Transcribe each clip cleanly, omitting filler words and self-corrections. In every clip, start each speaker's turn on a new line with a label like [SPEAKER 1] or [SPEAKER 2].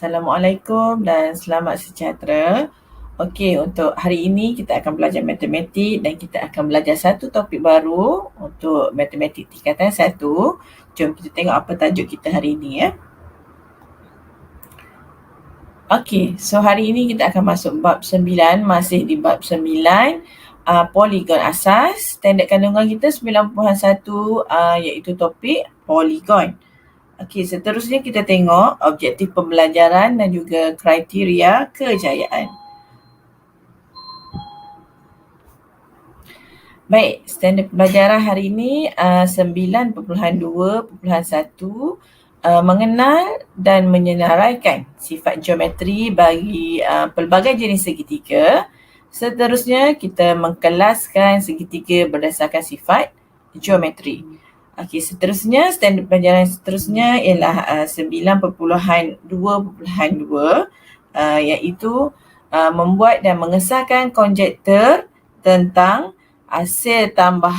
[SPEAKER 1] Assalamualaikum dan selamat sejahtera. Okey, untuk hari ini kita akan belajar matematik dan kita akan belajar satu topik baru untuk matematik tingkatan 1. Jom kita tengok apa tajuk kita hari ini ya. Okey, so hari ini kita akan masuk bab 9, masih di bab 9, poligon asas. Standard kandungan kita 9.1 iaitu topik poligon. Okey, seterusnya kita tengok objektif pembelajaran dan juga kriteria kejayaan. Baik, standard pembelajaran hari ini 9.2.1 mengenal dan menyenaraikan sifat geometri bagi pelbagai jenis segitiga. Seterusnya kita mengkelaskan segitiga berdasarkan sifat geometri. Okey, seterusnya standard pelajaran seterusnya ialah 9.2.2 iaitu membuat dan mengesahkan konjektur tentang hasil tambah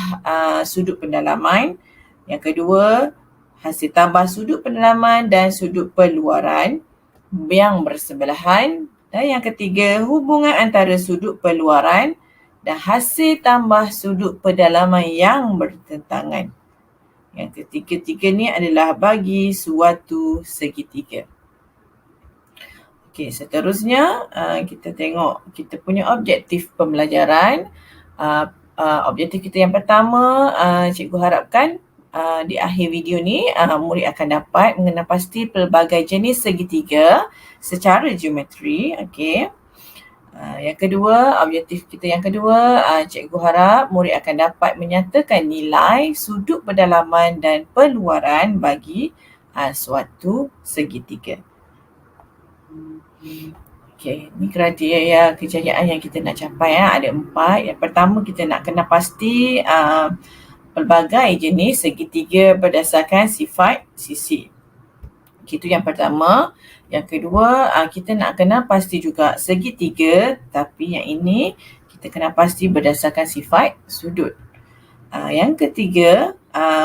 [SPEAKER 1] sudut pendalaman. Yang kedua, hasil tambah sudut pendalaman dan sudut perluaran yang bersebelahan. Dan yang ketiga, hubungan antara sudut perluaran dan hasil tambah sudut pendalaman yang bertentangan. Yang ketiga-tiga ni adalah bagi suatu segitiga. Okey, seterusnya kita tengok kita punya objektif pembelajaran. Objektif kita yang pertama, cikgu harapkan di akhir video ni murid akan dapat mengenal pasti pelbagai jenis segitiga secara geometri. Okey. Yang kedua, objektif kita yang kedua, cikgu harap murid akan dapat menyatakan nilai sudut pendalaman dan perluaran bagi suatu segitiga. Okey, ni kriteria kejayaan yang kita nak capai ada 4. Yang pertama, kita nak kenal pasti pelbagai jenis segitiga berdasarkan sifat sisi. Itu yang pertama. Yang kedua, kita nak kenal pasti juga segitiga, tapi yang ini kita kenal pasti berdasarkan sifat sudut. Yang ketiga,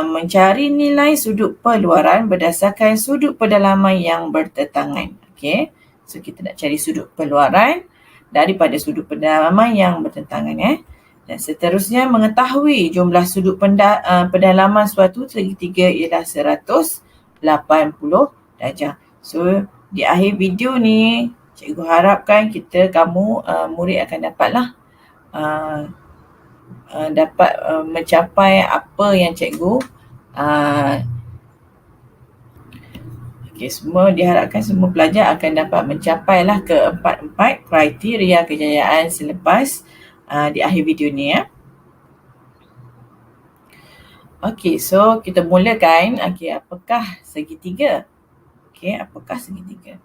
[SPEAKER 1] mencari nilai sudut perluaran berdasarkan sudut pendalaman yang bertentangan. Okey. So kita nak cari sudut perluaran daripada sudut pendalaman yang bertentangan Dan seterusnya, mengetahui jumlah sudut pendalaman suatu segitiga ialah 180 darjah. So di akhir video ni, cikgu harapkan kamu murid akan dapatlah dapat mencapai apa yang cikgu semua diharapkan semua pelajar akan dapat mencapailah keempat-empat kriteria kejayaan selepas di akhir video ni Okey, so kita mulakan. Okey, apakah segitiga? Apakah segitiga?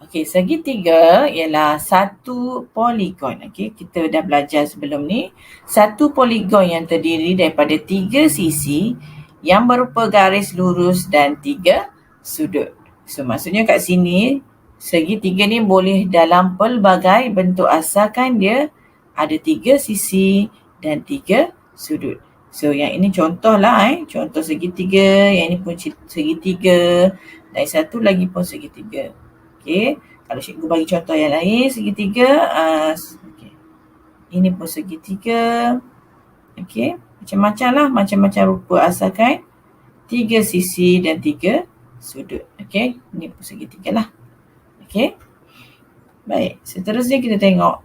[SPEAKER 1] Okey, segitiga ialah satu poligon. Okey, kita dah belajar sebelum ni. Satu poligon yang terdiri daripada 3 sisi yang berupa garis lurus dan 3 sudut. So maksudnya kat sini segitiga ni boleh dalam pelbagai bentuk asalkan dia ada 3 sisi dan 3 sudut. So yang ini contohlah contoh segitiga, yang ini pun segitiga, dan satu lagi pun segitiga. Okey, kalau cikgu bagi contoh yang lain segitiga, ini pun segitiga. Okey, macam-macam lah, macam-macam rupa asalkan 3 sisi dan 3 sudut. Okey, ini pun segitiga lah. Okey. Baik, seterusnya kita tengok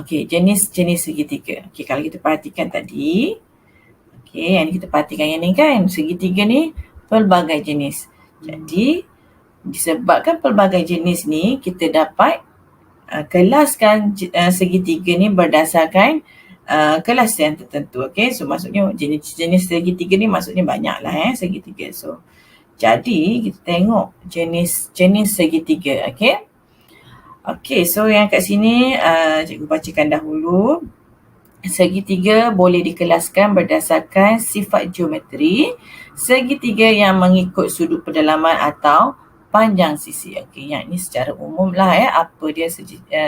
[SPEAKER 1] jenis-jenis segitiga. Okey, kalau kita perhatikan tadi, yang kita perhatikan yang ni kan, segitiga ni pelbagai jenis. Jadi, disebabkan pelbagai jenis ni, kita dapat kelaskan segitiga ni berdasarkan kelas yang tertentu. Okey, so maksudnya jenis-jenis segitiga ni maksudnya banyaklah segitiga. So, jadi kita tengok jenis-jenis segitiga. Okey, so yang kat sini cikgu bacakan dahulu. Segitiga boleh dikelaskan berdasarkan sifat geometri. Segitiga yang mengikut sudut pendalaman atau panjang sisi. Okey, yang ini secara umum lah apa dia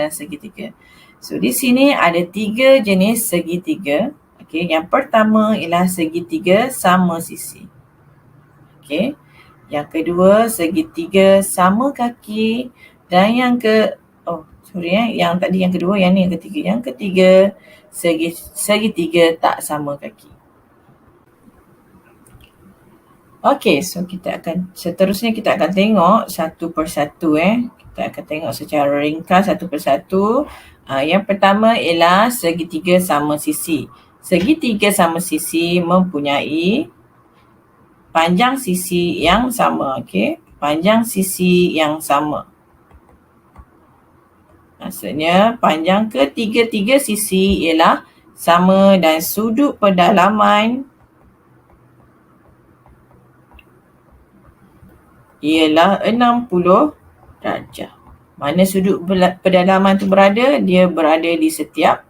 [SPEAKER 1] segitiga. So di sini ada 3 jenis segitiga. Okey, yang pertama ialah segitiga sama sisi. Okey. Yang kedua, segitiga sama kaki. Dan yang yang tadi yang kedua, yang ni yang ketiga. Yang ketiga, segitiga tak sama kaki. Okey, so seterusnya kita akan tengok satu persatu. Kita akan tengok secara ringkas satu persatu. Yang pertama ialah segitiga sama sisi. Segitiga sama sisi mempunyai panjang sisi yang sama. Okey, panjang sisi yang sama. Maksudnya panjang ketiga-tiga sisi ialah sama dan sudut pendalaman ialah 60 darjah. Mana sudut pendalaman tu berada? Dia berada di setiap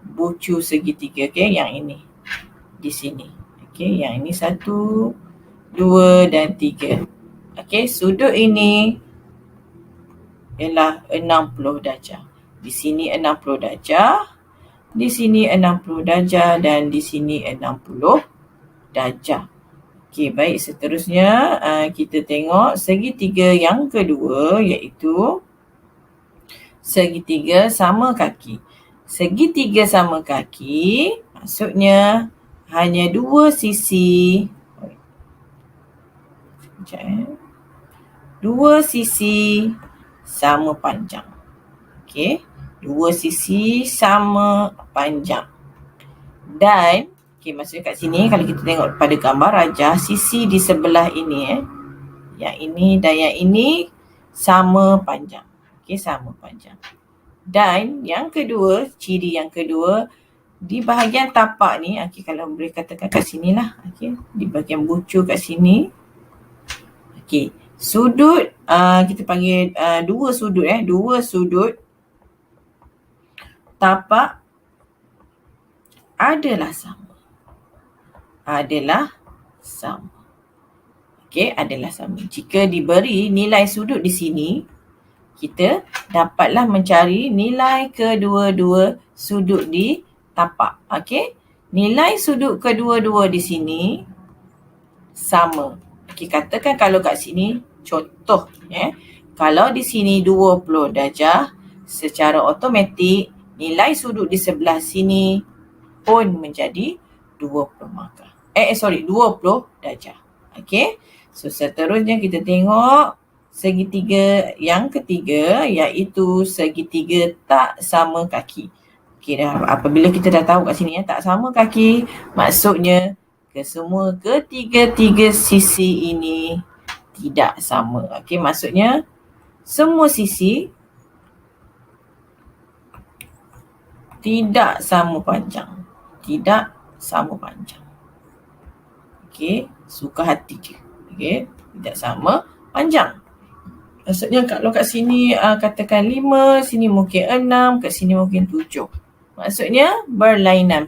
[SPEAKER 1] bucu segitiga. Okey, yang ini di sini. Okey, yang ini 1, 2 dan 3. Okey, sudut ini ialah 60 darjah. Di sini 60 darjah, di sini 60 darjah dan di sini 60 darjah. Okey, baik, seterusnya kita tengok segitiga yang kedua, iaitu segitiga sama kaki. Segitiga sama kaki maksudnya hanya dua sisi. Dua sisi sama panjang. Okey, dua sisi sama panjang. Dan maksudnya kat sini kalau kita tengok pada gambar rajah, sisi di sebelah ini yang ini dan yang ini sama panjang. Okey, sama panjang. Dan yang kedua, ciri yang kedua, di bahagian tapak ni, kalau boleh katakan kat sini lah, di bahagian bucu kat sini. Okey, sudut kita panggil dua sudut tapak adalah sama. Okey, adalah sama. Jika diberi nilai sudut di sini, kita dapatlah mencari nilai kedua-dua sudut di tapak. Okey, nilai sudut kedua-dua di sini sama. Okey, katakan kalau kat sini, contoh kalau di sini 20 darjah, secara automatik nilai sudut di sebelah sini pun menjadi 20 markah. 20 darjah. Okey. So seterusnya kita tengok segitiga yang ketiga, iaitu segitiga tak sama kaki. Okey, apabila kita dah tahu kat sini tak sama kaki, maksudnya kesemua ketiga-tiga sisi ini tidak sama. Okey, maksudnya semua sisi tidak sama panjang. Okey, suka hati je. Okey, tidak sama panjang. Maksudnya kalau kat sini katakan 5, sini mungkin 6, kat sini mungkin 7. Maksudnya berlainan,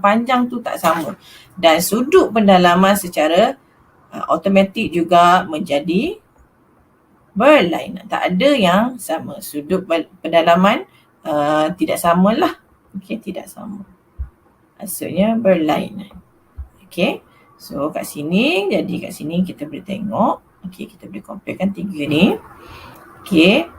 [SPEAKER 1] panjang tu tak sama. Dan sudut pendalaman secara automatik juga menjadi berlainan. Tak ada yang sama. Sudut pendalaman tidak samalah. Okey, tidak sama. Maksudnya berlainan. Okey. So kat sini, jadi kat sini kita boleh tengok. Okey, kita boleh comparekan tiga ni. Okey.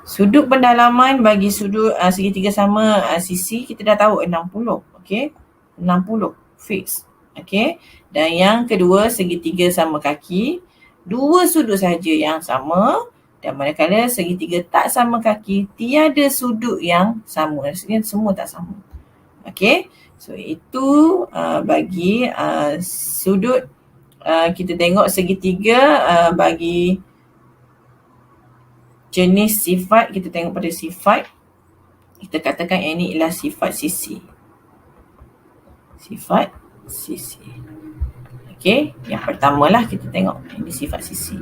[SPEAKER 1] Sudut pendalaman bagi sudut segitiga sama sisi kita dah tahu 60. Okey. 60 fix. Okey. Dan yang kedua, segitiga sama kaki, dua sudut sahaja yang sama, dan manakala segitiga tak sama kaki, tiada sudut yang sama. Maksudnya semua tak sama. Okey. So itu bagi sudut kita tengok segitiga bagi jenis sifat, kita tengok pada sifat, kita katakan yang ini ialah sifat sisi. Sifat sisi. Okey, yang pertamalah kita tengok ini sifat sisi.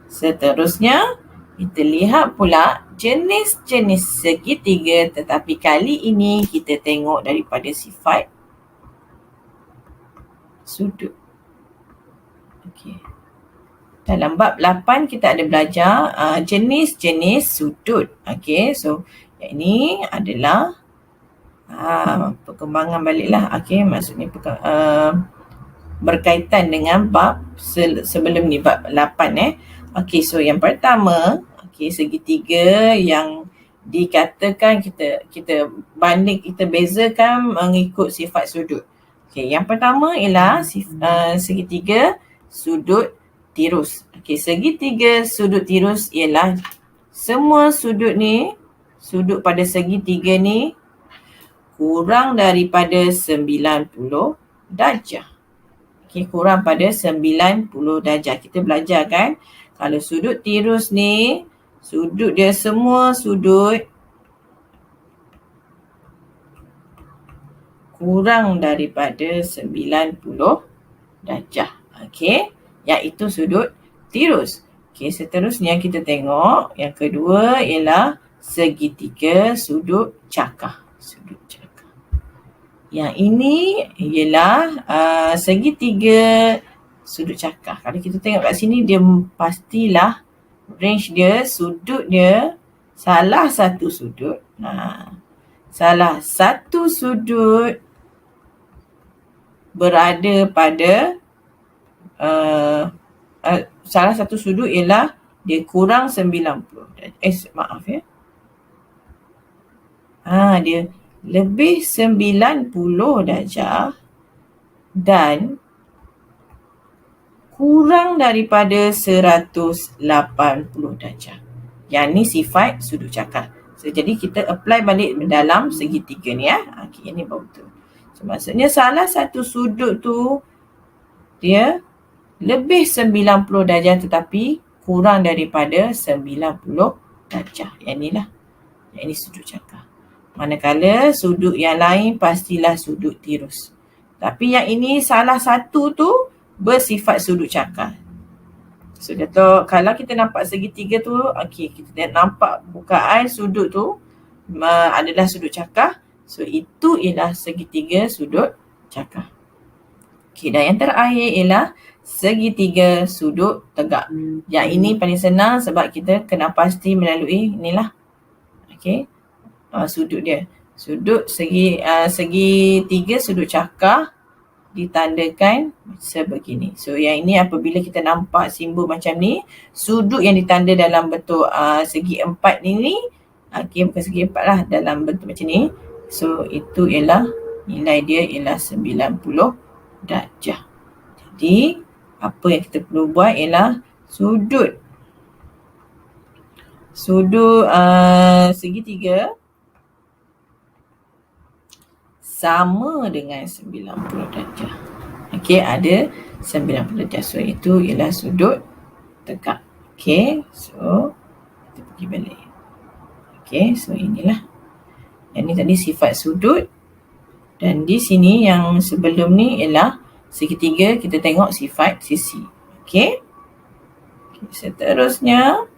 [SPEAKER 1] Seterusnya kita lihat pula jenis-jenis segitiga, tetapi kali ini kita tengok daripada sifat sudut. Okey. Dalam bab 8 kita ada belajar jenis-jenis sudut. Okey, so yang ini adalah perkembangan baliklah. Okey, maksudnya berkaitan dengan bab sebelum ni, bab 8. Okey, so yang pertama, segitiga yang dikatakan kita banding, kita bezakan mengikut sifat sudut. Okey, yang pertama ialah segitiga sudut tirus. Okey, segitiga sudut tirus ialah semua sudut ni, sudut pada segitiga ni kurang daripada 90 darjah. Okey, kurang pada 90 darjah. Kita belajar kan, kalau sudut tirus ni, sudut dia semua sudut kurang daripada 90 darjah. Okey, iaitu sudut tirus. Okey, seterusnya kita tengok yang kedua ialah segitiga sudut cakar. Sudut cakar. Yang ini ialah segitiga sudut cakar. Kalau kita tengok kat sini, dia pastilah range dia, sudut dia, salah satu sudut berada pada salah satu sudut ialah dia kurang 90. Maaf ya. Dia lebih 90 darjah dan kurang daripada 180 darjah. Yang ni sifat sudut cakar. So, jadi kita apply balik dalam segitiga ni Okay, ini baru betul. So, maksudnya salah satu sudut tu dia lebih 90 darjah tetapi kurang daripada 90 darjah. Yang ni lah. Yang ini sudut cakar. Manakala sudut yang lain pastilah sudut tirus. Tapi yang ini salah satu tu bersifat sudut cakar. So, kalau kita nampak segitiga tu, kita nampak bukaan sudut tu adalah sudut cakar. So, itu ialah segitiga sudut cakar. Dan yang terakhir ialah segitiga sudut tegak. Yang ini paling senang sebab kita kena pasti melalui inilah. Sudut dia. Sudut segitiga sudut cakar ditandakan sebegini. So yang ini apabila kita nampak simbol macam ni, sudut yang ditanda dalam bentuk segi empat ni, bukan segi empat lah, dalam bentuk macam ni. So itu ialah nilai dia ialah 90 darjah. Jadi apa yang kita perlu buat ialah sudut segitiga sama dengan 90 darjah. Ada 90 darjah. So itu ialah sudut tegak. So kita pergi balik. So inilah. Yang ni tadi sifat sudut. Dan di sini yang sebelum ni ialah segitiga, kita tengok sifat sisi. Seterusnya